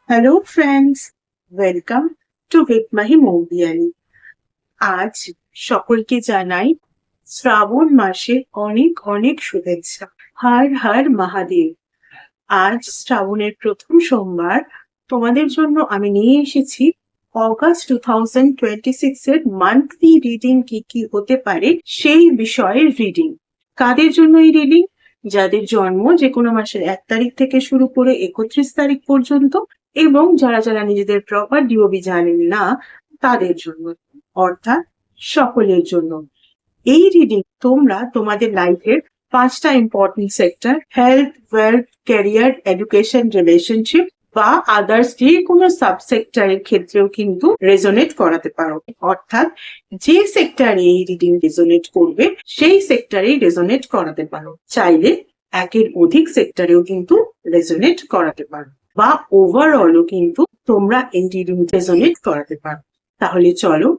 Hello friends, welcome to with Mahi Moubiali. আজ সকলকে জানাই শ্রাবণ মাসে অনেক অনেক শুভেচ্ছা। হর হর মহাদেব। আজ শ্রাবণের প্রথম সোমবার। তোমাদের জন্য আমি নিয়ে এসেছি অগাস্ট 2026 এর মান্থলি রিডিং কি কি হতে পারে সেই বিষয়ের রিডিং। কাদের জন্য এই রিডিং? যাদের জন্ম যে কোনো মাসের 1 তারিখ থেকে শুরু করে 31 তারিখ পর্যন্ত, এবং যারা যারা নিজেদের প্রপার ডিওবি জানেন না তাদের জন্য, অর্থাৎ সকলের জন্য। এই রিডিং তোমরা তোমাদের লাইফের 5টা important sector, health, wealth, career, education, relationship বা আদার্স যে কোনো সাবসেক্টরের ক্ষেত্রেও কিন্তু রেজোনেট করাতে পারো। অর্থাৎ যে সেক্টরে এই রিডিং রেজোনেট করবে সেই সেক্টরেই রেজোনেট করাতে পারো। চাইলে একের অধিক সেক্টরেও কিন্তু রেজোনেট করাতে পারো, বা ওভারঅলও কিন্তু তোমরা এই রিডিং রেজোনেট করাতে পারো। তাহলে চলো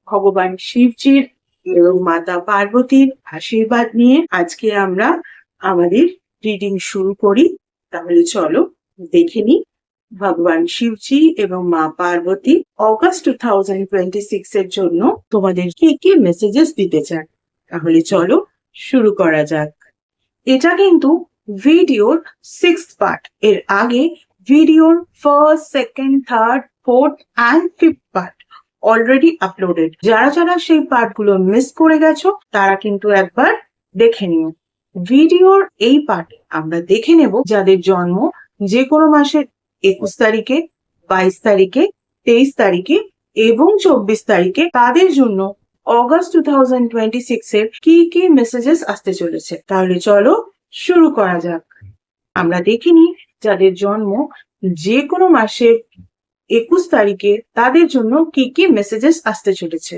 ভগবান শিবজির এবং মাতা পার্বতীর আশীর্বাদ নিয়ে আজকে আমরা আমাদের রিডিং শুরু করি। তাহলে চলো দেখে নিই ভগবান শিবজি এবং মা পার্বতী অগাস্ট 2026 এর জন্য তোমাদের কি কি মেসেজেস দিতে চান। তাহলে চলো শুরু করা যাক। এটা কিন্তু ভিডিওর 6th পার্ট। এর আগে ভিডিওর 1st, 2nd, 3rd, 4th and 5th part already uploaded. যারা যারা সেই পার্টগুলো মিস করে গেছো তারা কিন্তু একবার দেখে নিও। ভিডিওর এই পার্টে আমরা দেখে নেব যাদের জন্ম যে কোনো মাসের 21 তারিখে, 22 তারিখে, 23 তারিখে এবং 24 তারিখে, তাদের জন্য অগাস্ট 2026 এর কি কি মেসেজেস আসতে চলেছে। তাহলে চলো শুরু করা যাক। আমরা দেখে নিই যাদের জন্ম যে কোনো মাসের 21 তারিখে তাদের জন্য কি কি মেসেজেস আসতে চলেছে।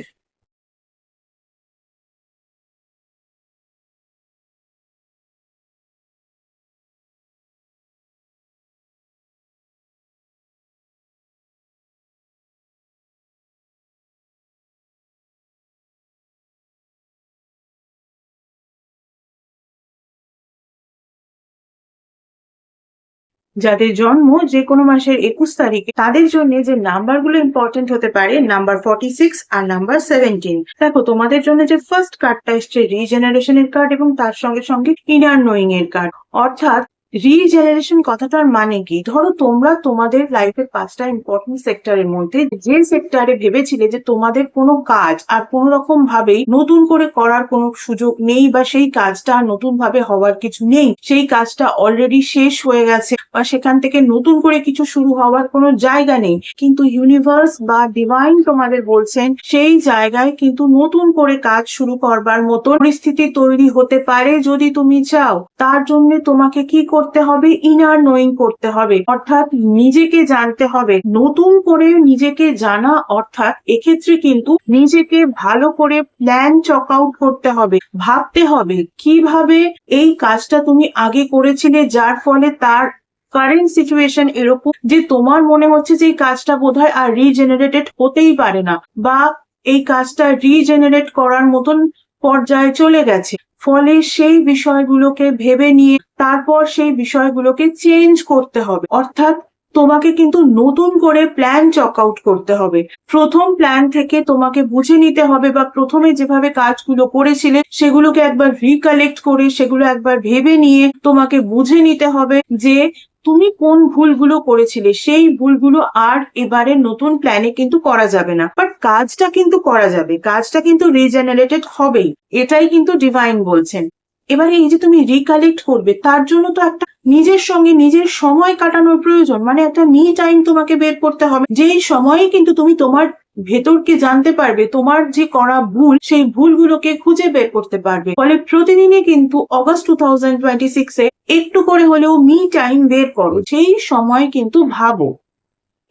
যাদের জন্ম যে কোনো মাসের 21 তারিখে তাদের জন্য যে নাম্বারগুলো ইম্পর্টেন্ট হতে পারে, নাম্বার 46 আর নাম্বার 17। দেখো তোমাদের জন্য যে ফার্স্ট কার্ডটা এসছে রিজেনারেশনের কার্ড, এবং তার সঙ্গে সঙ্গে ইনার নোয়িং এর কার্ড। অর্থাৎ রিজেনারেশন কথাটার মানে কি? ধরো তোমরা তোমাদের লাইফের 5টা ইম্পর্টেন্ট সেক্টরের মধ্যে যে সেক্টরে ভেবেছিলে যে তোমাদের কোনো কাজ আর কোনো রকম ভাবেই নতুন করে করার কোনো সুযোগ নেই, বা সেই কাজটা নতুন ভাবে হওয়ার কিছু নেই, সেই কাজটা অলরেডি শেষ হয়ে গেছে, বা সেখান থেকে নতুন করে কিছু শুরু হওয়ার কোনো জায়গা নেই, কিন্তু ইউনিভার্স বা ডিভাইন তোমাদের বলছেন সেই জায়গায় কিন্তু নতুন করে কাজ শুরু করবার মতো পরিস্থিতি তৈরি হতে পারে যদি তুমি চাও। তার জন্য তোমাকে কি করতে হবে? ইনার নোয়িং করতে হবে, অর্থাৎ নিজেকে জানতে হবে। নতুন করে নিজেকে জানা অর্থাৎ এক্ষেত্রে কিন্তু নিজেকে ভালো করে প্ল্যান চক আউট করতে হবে, ভাবতে হবে কিভাবে এই কাজটা তুমি আগে করেছিলে যার ফলে তার কারেন্ট সিচুয়েশন এরকম যে তোমার মনে হচ্ছে যে এই কাজটা বোধহয় আর রিজেনারেটেড হতেই পারে না, বা এই কাজটা রিজেনারেট করার মতন পর্যায়ে চলে গেছে। ফলে সেই বিষয়গুলোকে ভেবে নিয়ে তারপর সেই বিষয়গুলোকে চেঞ্জ করতে হবে। অর্থাৎ তোমাকে কিন্তু নতুন করে প্ল্যান চক আউট করতে হবে। প্রথম প্ল্যান থেকে তোমাকে বুঝে নিতে হবে, বা প্রথমে যেভাবে কাজগুলো করেছিলে সেগুলোকে একবার রিকালেক্ট করে সেগুলো একবার ভেবে নিয়ে তোমাকে বুঝে নিতে হবে যে তুমি কোন ভুলগুলো করেছিলে। সেই ভুলগুলো আর এবারে নতুন প্ল্যানে কিন্তু করা যাবে না, বাট কাজটা কিন্তু করা যাবে, কাজটা কিন্তু রিজেনারেটেড হবেই, এটাই কিন্তু ডিভাইন বলছেন। এবারে এই যে তুমি রিকালেক্ট করবে তার জন্য তো একটা নিজের সঙ্গে নিজের সময় কাটানোর প্রয়োজন, মানে একটা মি টাইম তোমাকে বের করতে হবে, যেই সময়ে কিন্তু তুমি তোমার ভেতরকে জানতে পারবে, তোমার যে করা ভুল সেই ভুলগুলোকে খুঁজে বের করতে পারবে। ফলে প্রতিদিনই কিন্তু অগাস্ট 2026 এ একটু করে হলেও মি টাইম বের করো, সেই সময় কিন্তু ভাবো।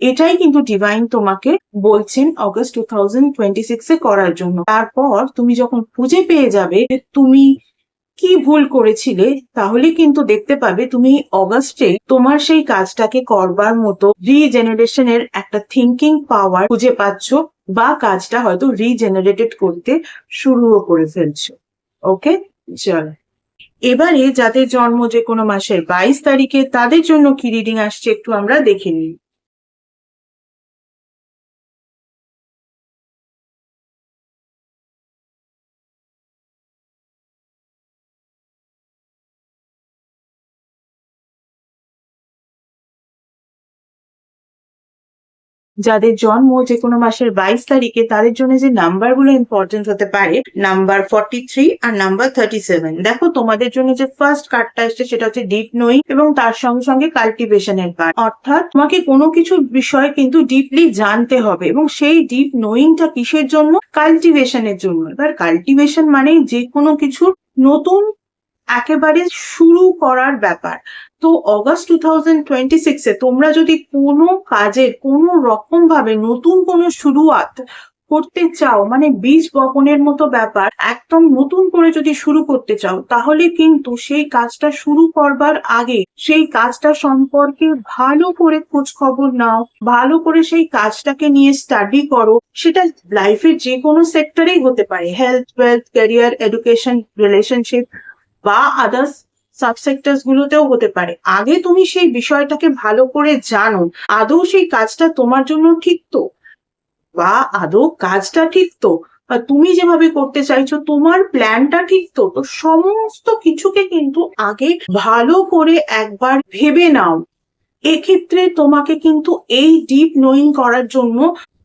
এটাই কিন্তু ডিভাইন তোমাকে বলছেন অগাস্ট 2026 এ করার জন্য। তারপর তুমি যখন খুঁজে পেয়ে যাবে যে তুমি কি ভুল করেছিলে, তাহলে কিন্তু দেখতে পাবে তুমি অগাস্টে তোমার সেই কাজটাকে করবার মতো রিজেনারেশনের একটা থিঙ্কিং পাওয়ার খুঁজে পাচ্ছ, বা কাজটা হয়তো রিজেনারেটেড করতে শুরুও করে ফেলছো। ওকে, চল এবারে যাদের জন্ম যে কোনো মাসের 22 তারিখে তাদের জন্য কি রিডিং আসছে একটু আমরা দেখে নিই। যাদের জন্ম যে কোনো মাসের 22 তারিখে তাদের জন্য যে নাম্বারগুলো ইম্পর্টেন্ট হতে পারে নাম্বার 43 আর নাম্বার 37। দেখো তোমাদের জন্য যে ফার্স্ট কার্ডটা এসছে সেটা হচ্ছে ডিপ নোয়িং এবং তার সঙ্গে সঙ্গে কাল্টিভেশনের কার্ড, অর্থাৎ তোমাকে কোনো কিছু বিষয় কিন্তু ডিপলি জানতে হবে এবং সেই ডিপ নোয়িংটা কিসের জন্য? কাল্টিভেশনের জন্য। এবার কাল্টিভেশন মানে যে কোনো কিছু নতুন একেবারে শুরু করার ব্যাপার। তো অগাস্ট 2026-এ তোমরা যদি কোনো কাজের কোনো রকম ভাবে নতুন কোনো শুরুয়াত করতে চাও, মানে বীজ বপনের মতো ব্যাপার, একদম নতুন করে যদি শুরু করতে চাও, তাহলে কিন্তু সেই কাজটা শুরু করবার আগে সেই কাজটা সম্পর্কে ভালো করে খোঁজ খবর নাও, ভালো করে সেই কাজটাকে নিয়ে স্টাডি করো। সেটা লাইফের যে কোনো সেক্টরেই হতে পারে, health, wealth, career, education, relationship বা আদার্স সাবসেক্টরস গুলোতেও হতে পারে। আগে তুমি সেই বিষয়টাকে ভালো করে জানো, আদৌ সেই কাজটা তোমার জন্য ঠিক তো, বা আদৌ কাজটা ঠিক তো, বা তুমি যেভাবে করতে চাইছো তোমার প্ল্যানটা ঠিক তো। তো সমস্ত কিছুকে কিন্তু আগে ভালো করে একবার ভেবে নাও। এক্ষেত্রে তোমাকে কিন্তু এই ডিপ নোয়িং করার জন্য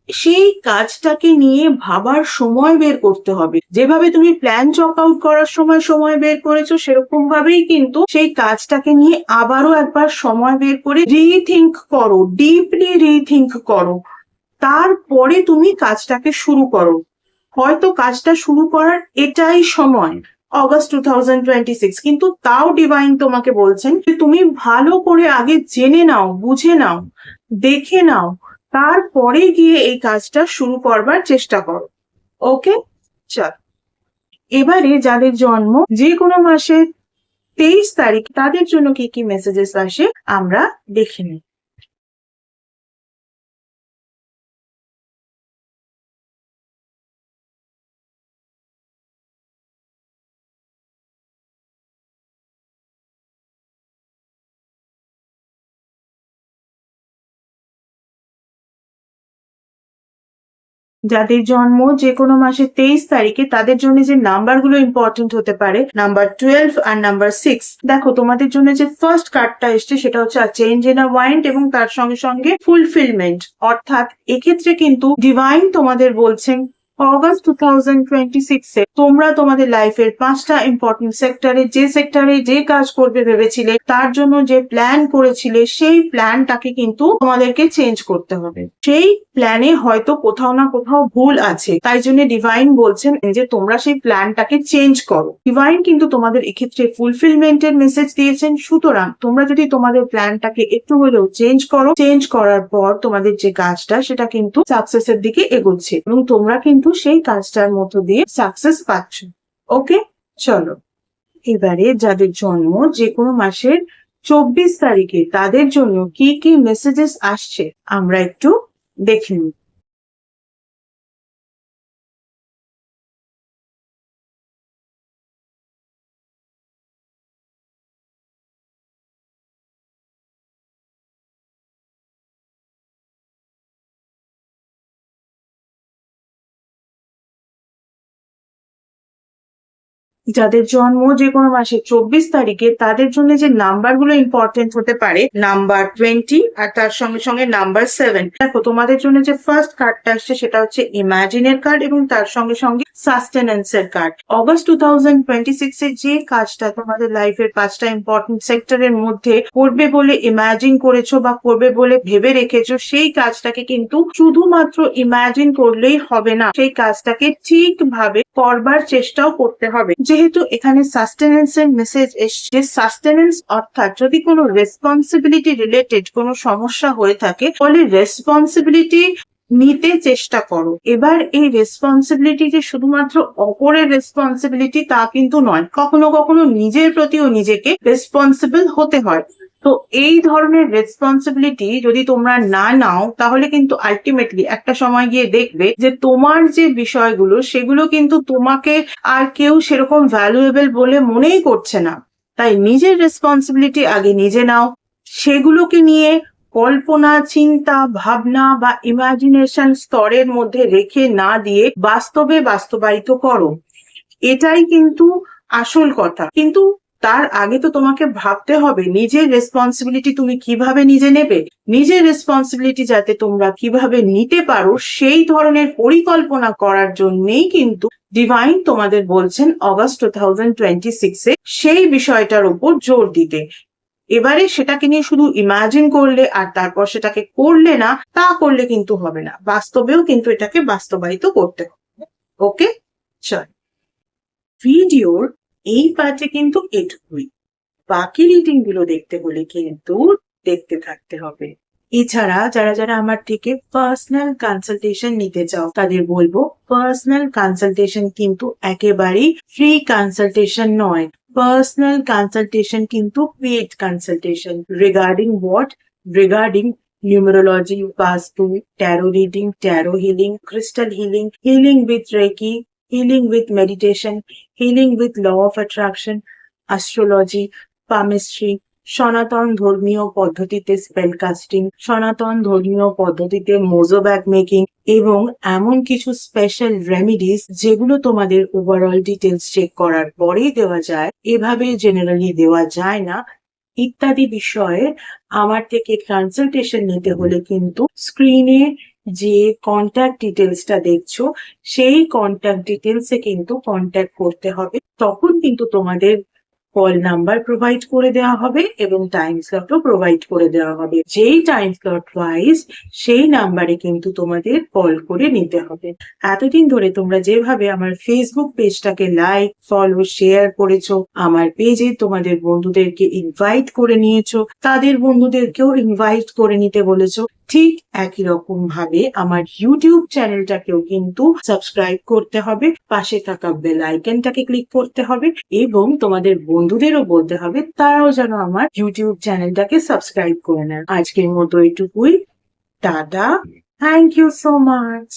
সেই কাজটাকে নিয়ে ভাবার সময় বের করতে হবে। যেভাবে তুমি প্ল্যান চক আউট করার সময় বের করেছো, সেরকম ভাবেই কিন্তু সেই কাজটাকে নিয়ে আবারও একবার সময় বের করে রিথিঙ্ক করো, ডিপলি রিথিঙ্ক করো, তারপরে তুমি কাজটাকে শুরু করো। হয়তো কাজটা শুরু করার এটাই সময় অগাস্ট 2026, কিন্তু তাও ডিভাইন তোমাকে বলছেন যে তুমি ভালো করে আগে জেনে নাও, বুঝে নাও, দেখে নাও, তারপরে গিয়ে এই কাজটা শুরু করবার চেষ্টা করো। ওকে, চল এবারে যাদের জন্ম যে কোনো মাসের 23 তারিখ তাদের জন্য কি কি মেসেজেস আসে আমরা দেখে নিই। যাদের জন্ম যে কোনো মাসের 23 তারিখে তাদের জন্য যে নাম্বারগুলো ইম্পর্টেন্ট হতে পারে নাম্বার 12 আর নাম্বার 6। দেখো তোমাদের জন্য যে ফার্স্ট কার্ডটা এসছে সেটা হচ্ছে চেঞ্জ ইন আ ওয়াইন্ড এবং তার সঙ্গে সঙ্গে ফুলফিলমেন্ট, অর্থাৎ এক্ষেত্রে কিন্তু ডিভাইন তোমাদের বলছেন অগাস্ট 2026-এ তোমরা তোমাদের লাইফের 5টা ইম্পর্টেন্ট সেক্টরে, যে সেক্টরে যে কাজ করবে ভেবেছিলে, তার জন্য যে প্ল্যান করেছিলে, সেই প্ল্যানটাকে কিন্তু তোমাদেরকে চেঞ্জ করতে হবে। সেই প্ল্যানে হয়তো কোথাও না কোথাও ভুল আছে, তাই জন্য ডিভাইন বলছেন যে তোমরা সেই প্ল্যানটাকে চেঞ্জ করো। ডিভাইন কিন্তু তোমাদের এক্ষেত্রে ফুলফিলমেন্টের মেসেজ দিয়েছেন। সুতরাং তোমরা যদি তোমাদের প্ল্যানটাকে একটু হলেও চেঞ্জ করো, চেঞ্জ করার পর তোমাদের যে কাজটা সেটা কিন্তু সাকসেসের দিকে এগোচ্ছে এবং তোমরা কিন্তু সেই কাজটার মধ্য দিয়ে সাকসেস পাচ্ছ। ওকে, চলো এবারে যাদের জন্ম যে কোনো মাসের 24 তারিখে তাদের জন্য কি কি মেসেজেস আসছে আমরা একটু দেখে নিই। যাদের জন্ম যে কোনো মাসে 24 তারিখে তাদের জন্য যে নাম্বারগুলো ইম্পর্টেন্ট হতে পারে নাম্বার 20 আর তার সঙ্গে সঙ্গে নাম্বার 7। দেখো তোমাদের জন্য যে ফার্স্ট কার্ডটা আসছে সেটা হচ্ছে ইমাজিনের কার্ড এবং তার সঙ্গে সঙ্গে সাস্টেনেন্সের কার্ড। অগস্ট 2026-এ যে কাজটা তোমাদের লাইফের 5টা ইম্পর্টেন্ট সেক্টরের মধ্যে করবে বলে ইমাজিন করেছো বা করবে বলে ভেবে রেখেছো, সেই কাজটাকে কিন্তু শুধুমাত্র ইমাজিন করলেই হবে না, সেই কাজটাকে ঠিকভাবে করবার চেষ্টাও করতে হবে। যেহেতু এখানে সাস্টেনেন্স এর মেসেজ এসছে, সাস্টেনেন্স অর্থাৎ যদি কোনো রেসপন্সিবিলিটি রিলেটেড কোনো সমস্যা হয়ে থাকে তাহলে রেসপন্সিবিলিটি নিতে চেষ্টা করো। এবার এই রেসপন্সিবিলিটি যে শুধুমাত্র অপরের রেসপন্সিবিলিটি তা কিন্তু নয়, কখনো কখনো নিজের প্রতিও নিজেকে রেসপন্সিবল হতে হয়। তো এই ধরনের রেসপন্সিবিলিটি যদি তোমরা না নাও তাহলে কিন্তু আলটিমেটলি একটা সময় গিয়ে দেখবে যে তোমার যে বিষয়গুলো সেগুলো কিন্তু তোমাকে আর কেউ সেরকম ভ্যালুয়েবল বলে মনেই করছে না। তাই নিজের রেসপন্সিবিলিটি আগে নিজে নাও, সেগুলোকে নিয়ে কল্পনা, চিন্তা, ভাবনা বা ইমাজিনেশন স্তরের মধ্যে রেখে না দিয়ে বাস্তবে বাস্তবায়িত করো। এটাই কিন্তু আসল কথা। কিন্তু তার আগে তো তোমাকে ভাবতে হবে নিজের রেসপন্সিবিলিটি তুমি কিভাবে নিজে নেবে, নিজের রেসপন্সিবিলিটি যাতে তোমরা কিভাবে নিতে পারো সেই ধরনের পরিকল্পনা করার জন্যই কিন্তু ডিভাইন তোমাদের বলছেন অগাস্ট 2026-এ সেই বিষয়টার উপর জোর দিতে। এবারে সেটাকে নিয়ে শুধু ইমাজিন করলে আর তারপর সেটাকে করলে না, তা করলে কিন্তু হবে না, বাস্তবেও কিন্তু এটাকে বাস্তবায়িত করতে হবে। ওকে, চল ভিডিওর এই পার্টে কিন্তু এটুকুই, বাকি রিডিং গুলো দেখতে হলে কিন্তু দেখতে থাকতে হবে। এছাড়া যারা যারা আমার থেকে পার্সোনাল কনসালটেশন নিতে চাও তাদের বলবো পার্সোনাল কনসালটেশন কিন্তু একেবারেই ফ্রি কনসালটেশন নয়, পার্সোনাল কনসালটেশন কিন্তু paid consultation. Regarding what? Regarding numerology, vastu, tarot reading, tarot healing, crystal healing, healing with reiki, healing with meditation, healing with law of attraction, astrology, palmistry, সনাতন ধর্মীয় পদ্ধতিতে spell casting, সনাতন ধর্মীয় পদ্ধতিতে Mojo bag making এবং এমন কিছু special remedies যেগুলো তোমাদের ওভারঅল ডিটেলস চেক করার পরেই দেওয়া যায়, এভাবে জেনারেলি দেওয়া যায় না, ইত্যাদি বিষয়ে আমার থেকে কনসালটেশন নিতে হলে কিন্তু স্ক্রিনে যে কন্ট্যাক্ট ডিটেলসটা দেখছো সেই কন্ট্যাক্ট ডিটেলসে কিন্তু কন্ট্যাক্ট করতে হবে, তখন কিন্তু তোমাদের কল নাম্বার প্রোভাইড করে দেওয়া হবে এবং টাইম স্লটও প্রোভাইড করে দেওয়া হবে। যেই টাইম স্লট ওয়াইজ সেই নাম্বারে কিন্তু তোমাদের কল করে নিতে হবে। এতদিন ধরে তোমরা যেভাবে আমার ফেসবুক পেজটাকে লাইক, ফলো, শেয়ার করেছো, আমার পেজে তোমাদের বন্ধুদেরকে ইনভাইট করে নিয়েছো, তাদের বন্ধুদেরকেও ইনভাইট করে নিতে বলেছো, ঠিক একই রকম ভাবে আমার ইউটিউব চ্যানেলটাকেও কিন্তু সাবস্ক্রাইব করতে হবে, পাশে থাকা বেল আইকনটাকে ক্লিক করতে হবে এবং তোমাদের বন্ধুদেরও বলতে হবে তারাও যেন আমার ইউটিউব চ্যানেলটাকে সাবস্ক্রাইব করে নেন। আজকের মতো এটুকুই, tata, thank you so much.